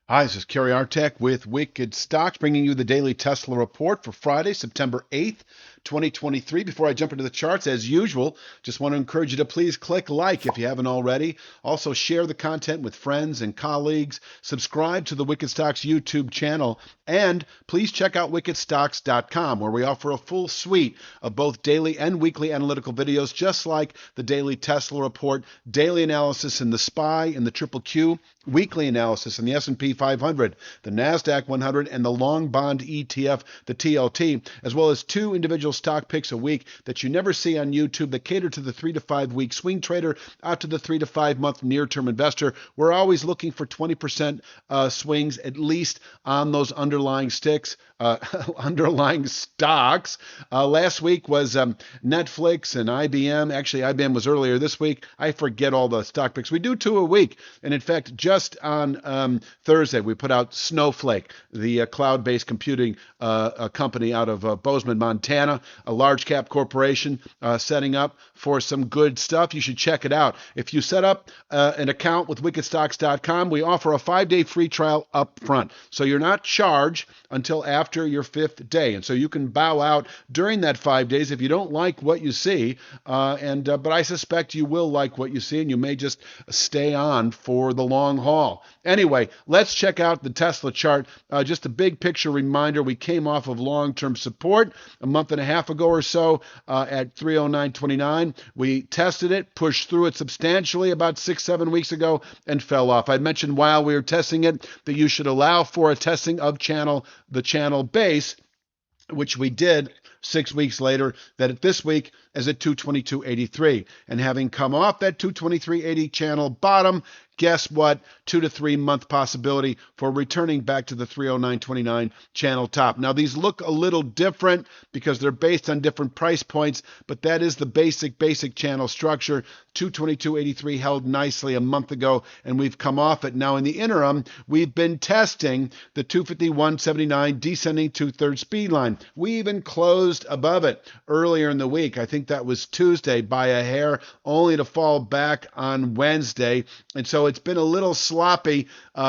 Hi, this is Kerry Artek with Wicked Stocks, bringing you the daily Tesla report for Friday, September 8th, 2023. Before I jump into the charts, as usual, just want to encourage you to please click like if you haven't already. Also, share the content with friends and colleagues. Subscribe to the Wicked Stocks YouTube channel. And please check out wickedstocks.com, where we offer a full suite of both daily and weekly analytical videos, just like the daily Tesla report, daily analysis in the SPY and the Triple Q, weekly analysis in the S&P 500, the NASDAQ 100, and the long bond ETF, the TLT, as well as two individual stock picks a week that you never see on YouTube that cater to the 3 to 5 week swing trader out to the 3 to 5 month near-term investor. We're always looking for 20% swings at least on those underlying sticks, underlying stocks. Last week was Netflix and IBM. Actually, IBM was earlier this week. I forget all the stock picks. We do two a week. And in fact, just on Thursday, we put out Snowflake, the cloud-based computing company out of Bozeman, Montana, a large cap corporation setting up for some good stuff. You should check it out. If you set up an account with wickedstocks.com, we offer a 5-day free trial up front. So you're not charged until after your 5th day. And so you can bow out during that 5 days if you don't like what you see. But I suspect you will like what you see, and you may just stay on for the long haul. Anyway, let's check out the Tesla chart. Just a big picture reminder, we came off of long-term support a month and a half ago or so at 309.29. We tested it, pushed through it substantially about 6-7 weeks ago, and fell off. I mentioned while we were testing it that you should allow for a testing of the channel base, which we did 6 weeks later, that at this week is at 222.83. And having come off that 223.80 channel bottom, guess what? 2 to 3 month possibility for returning back to the 309.29 channel top. Now, these look a little different because they're based on different price points, but that is the basic channel structure. 222.83 held nicely a month ago, and we've come off it. Now, in the interim, we've been testing the 251.79 descending two-thirds speed line. We even closed above it earlier in the week. I think that was Tuesday by a hair, only to fall back on Wednesday. And so it's been a little sloppy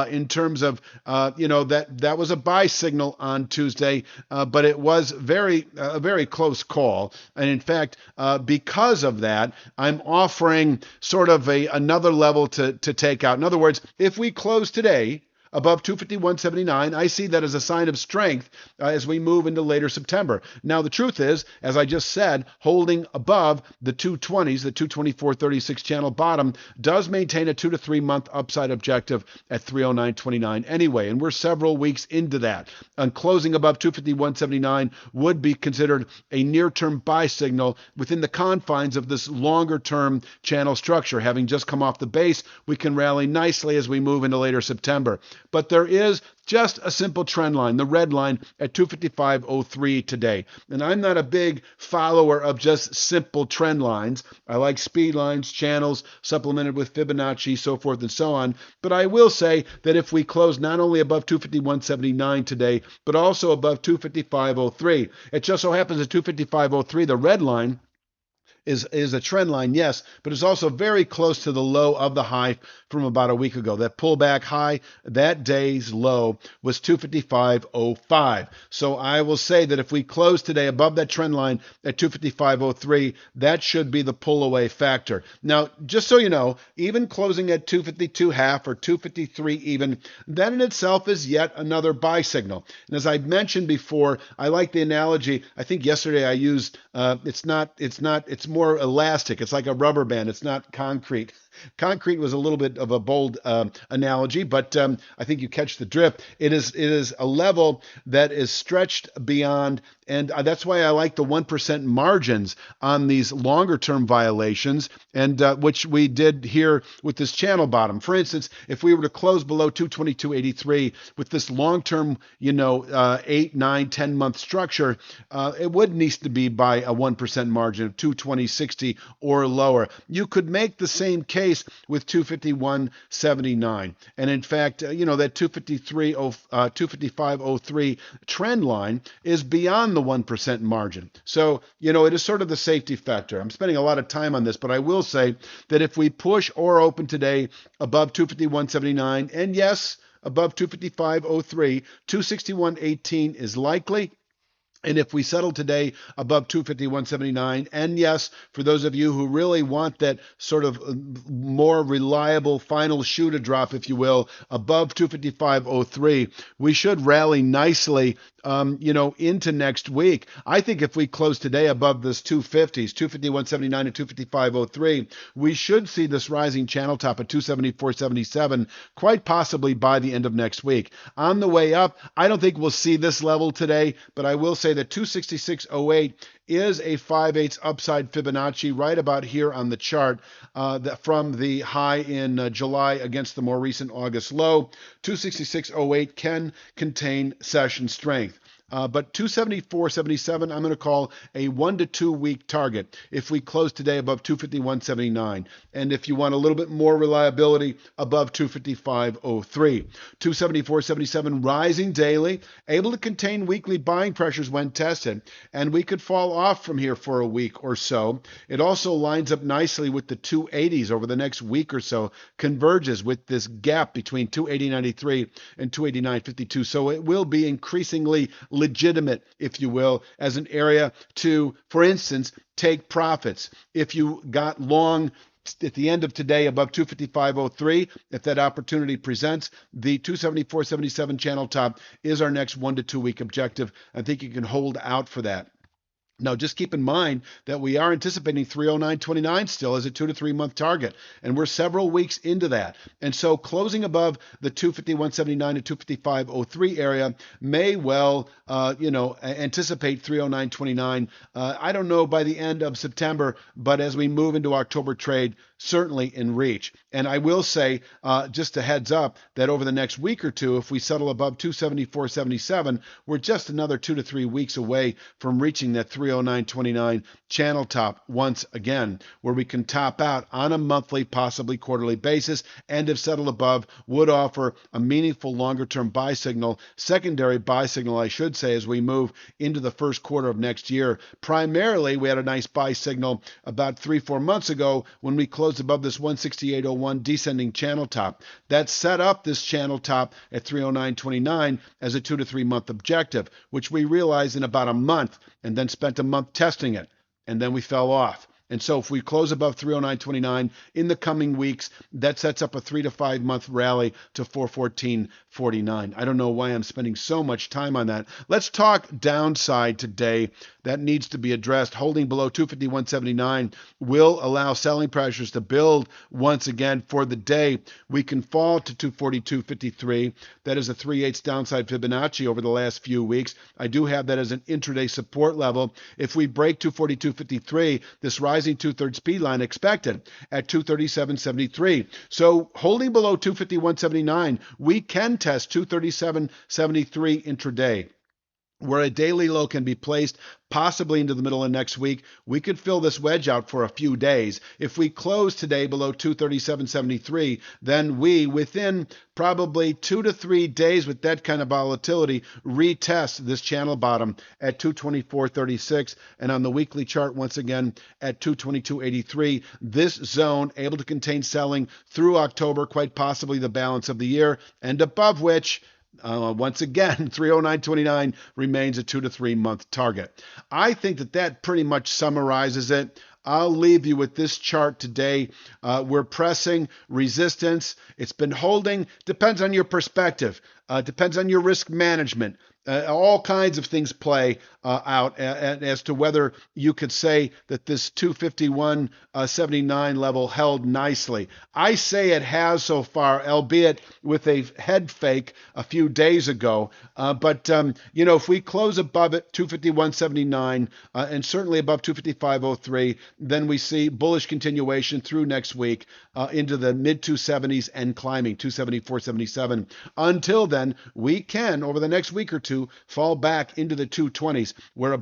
in terms of, that was a buy signal on Tuesday, but it was a very close call. And in fact, because of that, I'm offering sort of another level to take out. In other words, if we close today above 251.79, I see that as a sign of strength as we move into later September. Now, the truth is, as I just said, holding above the 220s, the 224.36 channel bottom, does maintain a 2 to 3 month upside objective at 309.29 anyway, and we're several weeks into that. And closing above 251.79 would be considered a near-term buy signal within the confines of this longer-term channel structure. Having just come off the base, we can rally nicely as we move into later September. But there is just a simple trend line, the red line at 255.03 today. And I'm not a big follower of just simple trend lines. I like speed lines, channels, supplemented with Fibonacci, so forth and so on. But I will say that if we close not only above 251.79 today, but also above 255.03, it just so happens at 255.03, the red line is a trend line, yes, but it's also very close to the low of the high from about a week ago. That pullback high, that day's low was 255.05. So I will say that if we close today above that trend line at 255.03, that should be the pull away factor. Now, just so you know, even closing at 252.5 or 253 even, that in itself is yet another buy signal. And as I mentioned before, I like the analogy. I think yesterday I used it's more elastic. It's like a rubber band. It's not concrete. Concrete was a little bit of a bold analogy, but I think you catch the drift. It is a level that is stretched beyond, and that's why I like the 1% margins on these longer term violations, and which we did here with this channel bottom. For instance, if we were to close below 222.83 with this long term, 8, 9, 10 month structure, it would need to be by a 1% margin of 220.60 or lower. You could make the same case with 251.79. And in fact, that 255.03 trend line is beyond the 1% margin. So, it is sort of the safety factor. I'm spending a lot of time on this, but I will say that if we push or open today above 251.79, and yes, above 255.03, 261.18 is likely. And if we settle today above 251.79, and yes, for those of you who really want that sort of more reliable final shoe to drop, if you will, above 255.03, we should rally nicely, into next week. I think if we close today above this 250s, 251.79 and 255.03, we should see this rising channel top at 274.77, quite possibly by the end of next week. On the way up, I don't think we'll see this level today, but I will say that 266.08 is a 5/8 upside Fibonacci right about here on the chart from the high in July against the more recent August low. 266.08 can contain session strength. But 274.77, I'm going to call a 1 to 2 week target if we close today above 251.79. And if you want a little bit more reliability, above 255.03. 274.77 rising daily, able to contain weekly buying pressures when tested. And we could fall off from here for a week or so. It also lines up nicely with the 280s over the next week or so, converges with this gap between 280.93 and 289.52. So it will be increasingly legitimate, if you will, as an area to, for instance, take profits. If you got long at the end of today above 255.03, if that opportunity presents, the 274.77 channel top is our next 1 to 2 week objective. I think you can hold out for that. Now, just keep in mind that we are anticipating 309.29 still as a 2 to 3 month target, and we're several weeks into that. And so closing above the 251.79 to 255.03 area may well, anticipate 309.29. I don't know by the end of September, but as we move into October trade, certainly in reach. And I will say, just a heads up, that over the next week or two, if we settle above 274.77, we're just another 2 to 3 weeks away from reaching that 309.29 channel top once again, where we can top out on a monthly, possibly quarterly basis, and if settled above, would offer a meaningful longer-term buy signal, secondary buy signal, I should say, as we move into the first quarter of next year. Primarily, we had a nice buy signal about 3-4 months ago when we closed above this 168.01 descending channel top. That set up this channel top at 309.29 as a 2 to 3 month objective, which we realized in about a month, and then spent a month testing it, and then we fell off. And so if we close above 309.29 in the coming weeks, that sets up a 3 to 5 month rally to 414.49. I don't know why I'm spending so much time on that. Let's talk downside today. That needs to be addressed. Holding below 251.79 will allow selling pressures to build once again for the day. We can fall to 242.53. That is a 3/8 downside Fibonacci over the last few weeks. I do have that as an intraday support level. If we break 242.53, this rising 2/3 speed line expected at 237.73. So holding below 251.79, we can test 237.73 intraday, where a daily low can be placed possibly into the middle of next week. We could fill this wedge out for a few days. If we close today below 237.73, then we, within probably 2 to 3 days with that kind of volatility, retest this channel bottom at 224.36, and on the weekly chart, once again, at 222.83. This zone able to contain selling through October, quite possibly the balance of the year, and above which, once again, 309.29 remains a 2 to 3 month target. I think that pretty much summarizes it. I'll leave you with this chart today. We're pressing resistance. It's been holding. Depends on your perspective. Depends on your risk management. All kinds of things play out as to whether you could say that this 251.79 level held nicely. I say it has so far, albeit with a head fake a few days ago. But if we close above it, 251.79, and certainly above 255.03, then we see bullish continuation through next week into the mid 270s and climbing 274.77. Until then, we can, over the next week or two, fall back into the 220s, where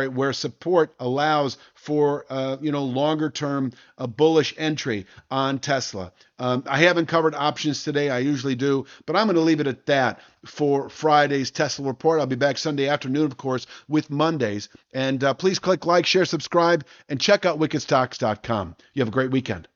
where support allows for longer term bullish entry on Tesla. I haven't covered options today. I usually do, but I'm going to leave it at that for Friday's Tesla report. I'll be back Sunday afternoon, of course, with Mondays. And please click like, share, subscribe, and check out wickedstocks.com. You have a great weekend.